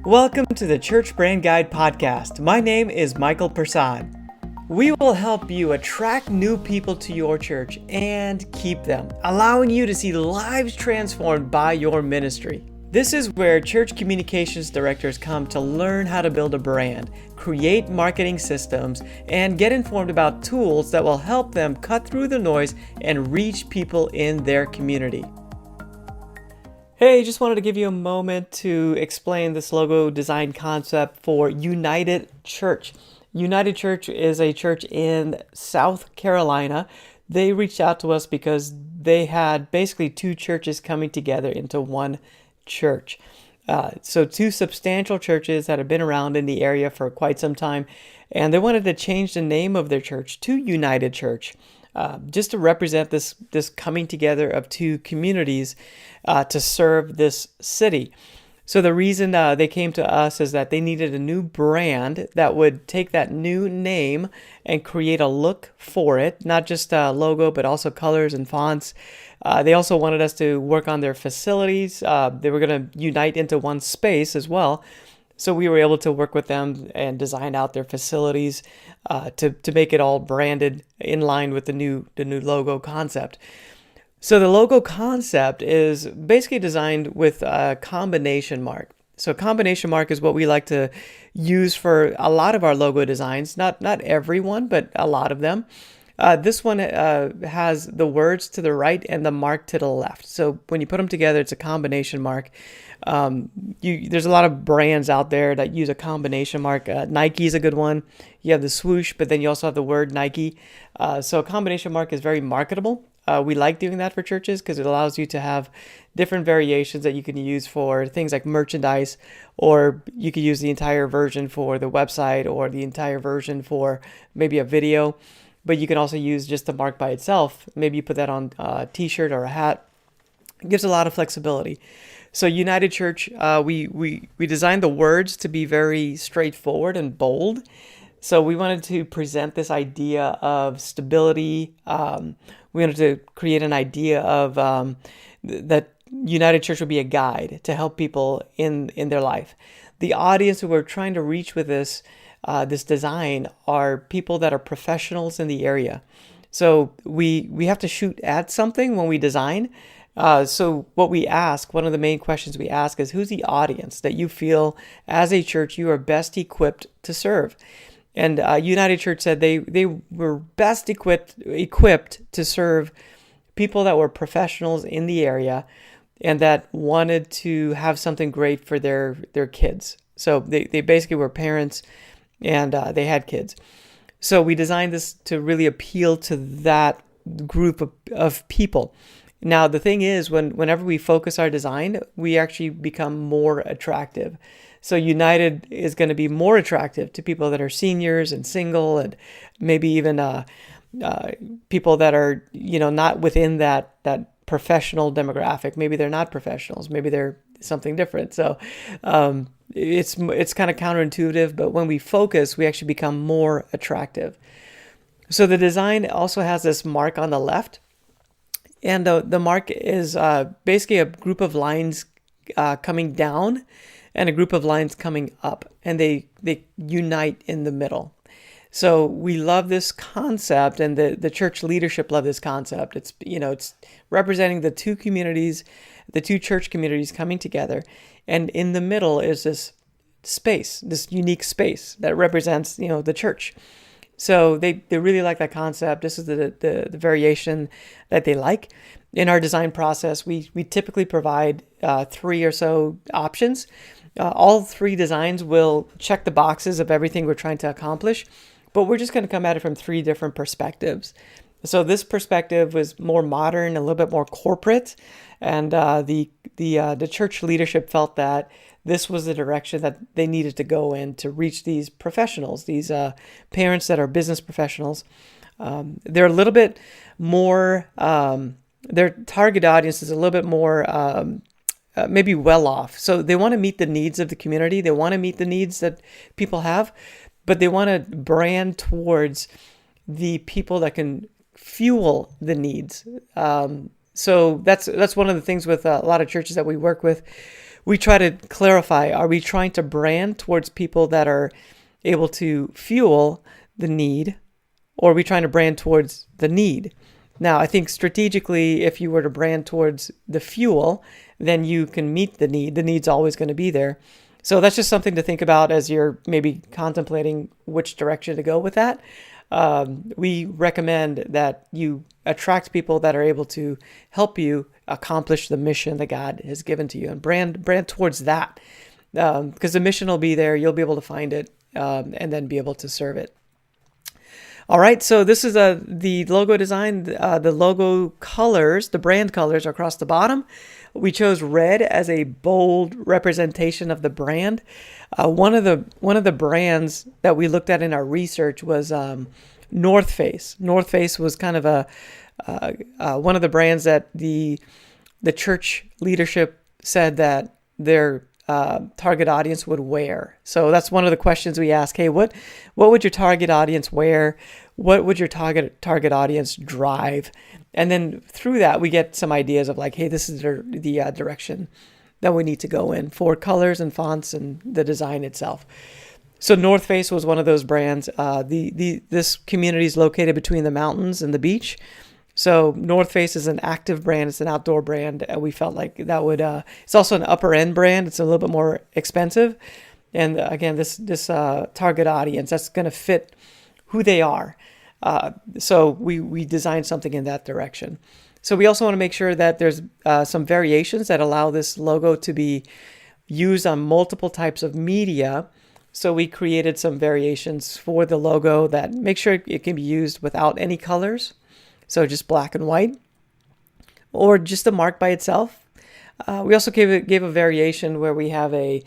Welcome to the Church Brand Guide podcast. My name is Michael Persad. We will help you attract new people to your church and keep them, allowing you to see lives transformed by your ministry. This is where church communications directors come to learn how to build a brand, create marketing systems, and get informed about tools that will help them cut through the noise and reach people in their community. Hey, just wanted to give you a moment to explain this logo design concept for United Church. United Church is a church in South Carolina. They reached out to us because they had basically two churches coming together into one church. So two substantial churches that have been around in the area for quite some time, and they wanted to change the name of their church to United Church. Just to represent this coming together of two communities to serve this city. So the reason they came to us is that they needed a new brand that would take that new name and create a look for it, not just a logo, but also colors and fonts. They also wanted us to work on their facilities. They were going to unite into one space as well. So we were able to work with them and design out their facilities to make it all branded in line with the new logo concept. So the logo concept is basically designed with a combination mark. So a combination mark is what we like to use for a lot of our logo designs. Not everyone, but a lot of them. This one has the words to the right and the mark to the left. So when you put them together, it's a combination mark. There's a lot of brands out there that use a combination mark. Nike is a good one. You have the swoosh, but then you also have the word Nike. So a combination mark is very marketable. We like doing that for churches because it allows you to have different variations that you can use for things like merchandise, or you could use the entire version for the website or the entire version for maybe a video. But you can also use just the mark by itself. Maybe you put that on a t-shirt or a hat. It gives a lot of flexibility. So United Church, we designed the words to be very straightforward and bold. So we wanted to present this idea of stability. We wanted to create an idea of that United Church would be a guide to help people in their life. The audience who we're trying to reach with this design are people that are professionals in the area. So we have to shoot at something when we design. So what we ask, one of the main questions we ask is, who's the audience that you feel as a church you are best equipped to serve? And United Church said they were best equipped to serve people that were professionals in the area and that wanted to have something great for their kids. So they basically were parents and they had kids. So we designed this to really appeal to that group of people. Now, the thing is, whenever we focus our design, we actually become more attractive. So United is going to be more attractive to people that are seniors and single, and maybe even people that are, not within that professional demographic. Maybe they're not professionals. Maybe they're something different. So it's kind of counterintuitive, but when we focus, we actually become more attractive. So the design also has this mark on the left. And the mark is basically a group of lines coming down and a group of lines coming up, and they unite in the middle. So we love this concept, and the church leadership love this concept. It's representing the two communities, the two church communities coming together, and in the middle is this space, this unique space that represents the church. So they really like that concept. This is the variation that they like. In our design process, we typically provide 3 or so options. All 3 designs will check the boxes of everything we're trying to accomplish, but we're just going to come at it from 3 different perspectives. So this perspective was more modern, a little bit more corporate, and the church leadership felt that this was the direction that they needed to go in to reach these professionals, these parents that are business professionals. They're a little bit more, their target audience is a little bit more maybe well off. So they want to meet the needs of the community. They want to meet the needs that people have, but they want to brand towards the people that can fuel the needs. So that's one of the things with a lot of churches that we work with. We try to clarify, are we trying to brand towards people that are able to fuel the need, or are we trying to brand towards the need? Now, I think strategically, if you were to brand towards the fuel, then you can meet the need. The need's always going to be there. So that's just something to think about as you're maybe contemplating which direction to go with that. We recommend that you attract people that are able to help you accomplish the mission that God has given to you, and brand towards that, because the mission will be there. You'll be able to find it, and then be able to serve it. All right, so this is the logo design. The logo colors, the brand colors are across the bottom. We chose red as a bold representation of the brand. One of the brands that we looked at in our research was North Face. North Face was kind of one of the brands that the church leadership said that their target audience would wear. So that's one of the questions we ask. Hey, what would your target audience wear? What would your target audience drive? And then through that, we get some ideas of like, hey, this is the direction that we need to go in for colors and fonts and the design itself. So North Face was one of those brands. This community is located between the mountains and the beach. So North Face is an active brand. It's an outdoor brand. We felt like that would, it's also an upper end brand. It's a little bit more expensive. And again, this target audience, that's going to fit who they are. So we designed something in that direction. So we also want to make sure that there's some variations that allow this logo to be used on multiple types of media. So we created some variations for the logo that make sure it can be used without any colors. So just black and white, or just a mark by itself. We also gave a variation where we have a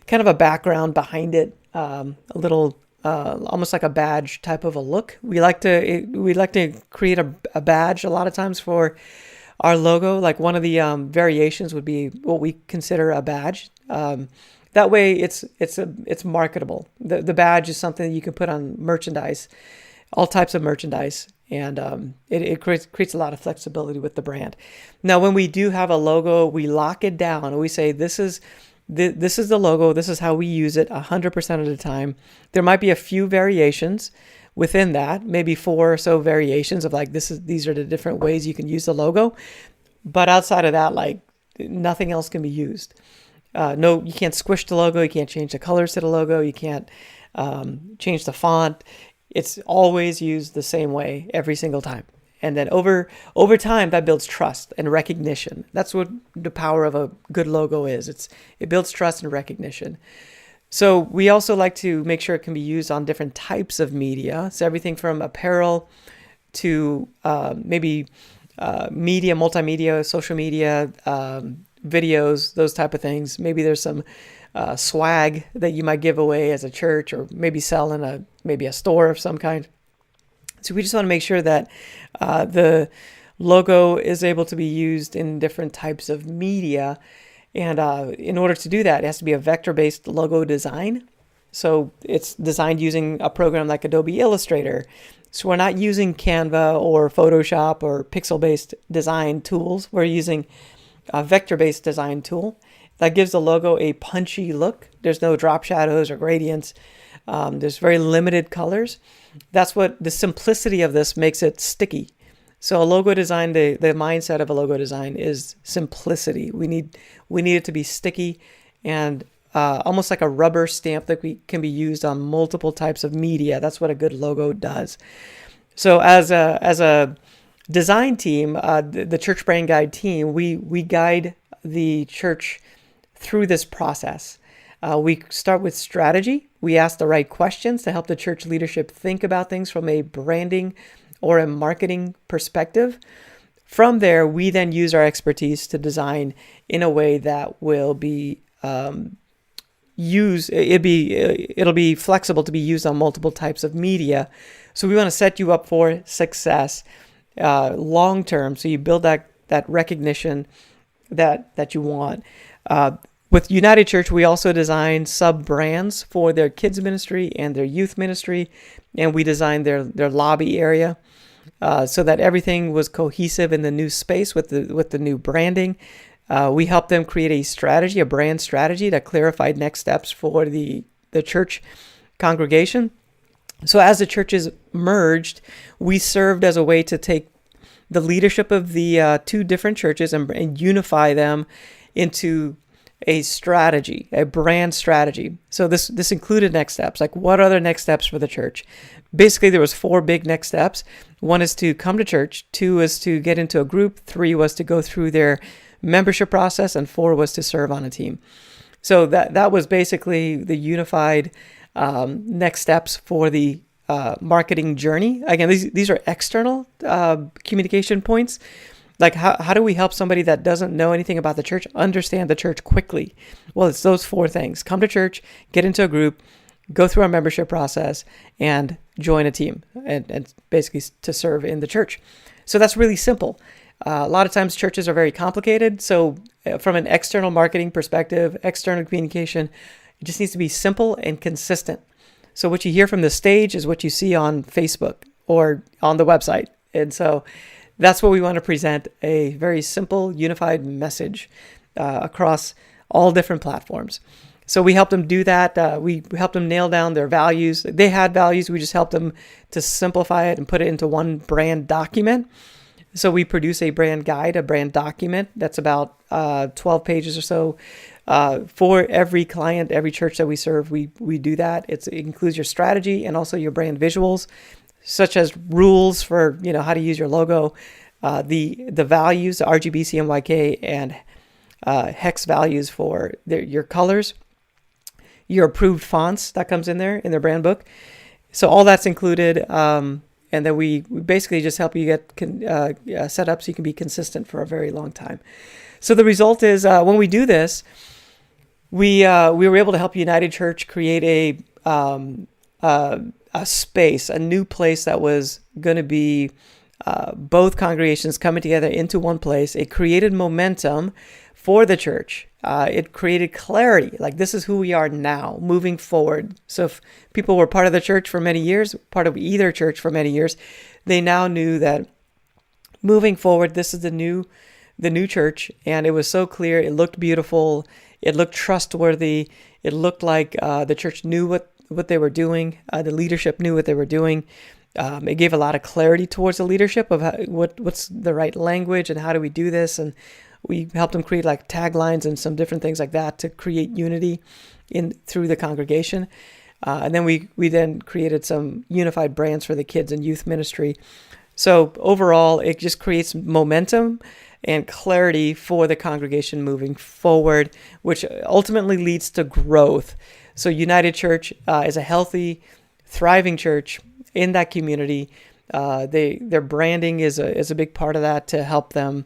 kind of a background behind it, a little almost like a badge type of a look. We like to create a badge a lot of times for our logo. Like one of the variations would be what we consider a badge. That way, it's marketable. The badge is something that you can put on merchandise, all types of merchandise. And it creates a lot of flexibility with the brand. Now, when we do have a logo, we lock it down and we say, this is the logo. This is how we use it 100% of the time. There might be a few variations within that, maybe 4 or so variations of like, these are the different ways you can use the logo. But outside of that, like nothing else can be used. No, you can't squish the logo. You can't change the colors to the logo. You can't change the font. It's always used the same way every single time. And then over time, that builds trust and recognition. That's what the power of a good logo is. It builds trust and recognition. So we also like to make sure it can be used on different types of media. So everything from apparel to maybe media, multimedia, social media, videos, those type of things. Maybe there's some swag that you might give away as a church, or maybe sell in maybe a store of some kind. So we just want to make sure that the logo is able to be used in different types of media. And in order to do that, it has to be a vector-based logo design. So it's designed using a program like Adobe Illustrator. So we're not using Canva or Photoshop or pixel-based design tools. We're using a vector-based design tool that gives the logo a punchy look. There's no drop shadows or gradients. There's very limited colors. That's what the simplicity of this makes it sticky. So a logo design, the mindset of a logo design is simplicity. We need it to be sticky and almost like a rubber stamp that can be used on multiple types of media. That's what a good logo does. So as a design team, the Church Brand Guide team, we guide the church through this process. We start with strategy. We ask the right questions to help the church leadership think about things from a branding or a marketing perspective. From there, we then use our expertise to design in a way that will be it'll be flexible to be used on multiple types of media. So we want to set you up for success long term. So you build that recognition that you want. With United Church, we also design sub-brands for their kids ministry and their youth ministry, and we design their lobby area. so that everything was cohesive in the new space with the new branding. We helped them create a brand strategy that clarified next steps for the church congregation. So as the churches merged, we served as a way to take the leadership of the two different churches and unify them into a strategy, a brand strategy. So this included next steps. Like, what are the next steps for the church? Basically, there was 4 big next steps. 1 is to come to church. 2 is to get into a group. 3 was to go through their membership process, and 4 was to serve on a team. So that was basically the unified next steps for the marketing journey. Again, these are external communication points. Like, how do we help somebody that doesn't know anything about the church understand the church quickly? Well, it's those 4 things: come to church, get into a group, go through our membership process, and join a team, and basically to serve in the church. So that's really simple. A lot of times churches are very complicated. So from an external marketing perspective, external communication, it just needs to be simple and consistent. So what you hear from the stage is what you see on Facebook or on the website. And so that's what we want to present: a very simple, unified message across all different platforms. So we helped them do that. We helped them nail down their values. They had values. We just helped them to simplify it and put it into one brand document. So we produce a brand guide, a brand document that's about 12 pages or so for every client, every church that we serve. We do that. It includes your strategy and also your brand visuals, such as rules for how to use your logo, the values, the RGB, CMYK, and hex values for your colors, your approved fonts that comes in there in their brand book. So all that's included. And then we basically just help you get set up so you can be consistent for a very long time. So the result is when we do this, we were able to help United Church create a space, a new place that was going to be both congregations coming together into one place. It created momentum for the church. It created clarity, like, this is who we are now, moving forward. So if people were part of the church for many years, part of either church for many years, they now knew that moving forward, this is the new church. And it was so clear. It looked beautiful. It looked trustworthy. It looked like the church knew what they were doing. The leadership knew what they were doing. It gave a lot of clarity towards the leadership of what's the right language and how do we do this. And we helped them create like taglines and some different things like that to create unity through the congregation. And then we then created some unified brands for the kids and youth ministry. So overall, it just creates momentum and clarity for the congregation moving forward, which ultimately leads to growth. So United Church is a healthy, thriving church in that community. Their branding is a big part of that to help them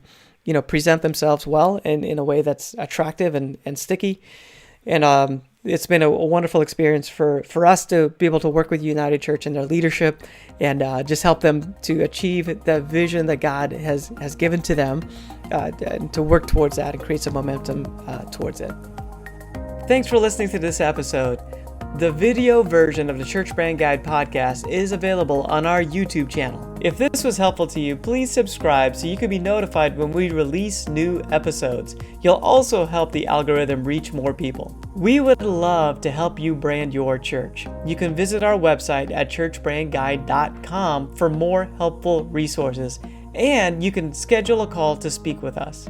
present themselves well and in a way that's attractive and sticky. And it's been a wonderful experience for us to be able to work with United Church and their leadership and just help them to achieve the vision that God has given to them and to work towards that and create some momentum towards it. Thanks for listening to this episode. The video version of the Church Brand Guide podcast is available on our YouTube channel. If this was helpful to you, please subscribe so you can be notified when we release new episodes. You'll also help the algorithm reach more people. We would love to help you brand your church. You can visit our website at churchbrandguide.com for more helpful resources, and you can schedule a call to speak with us.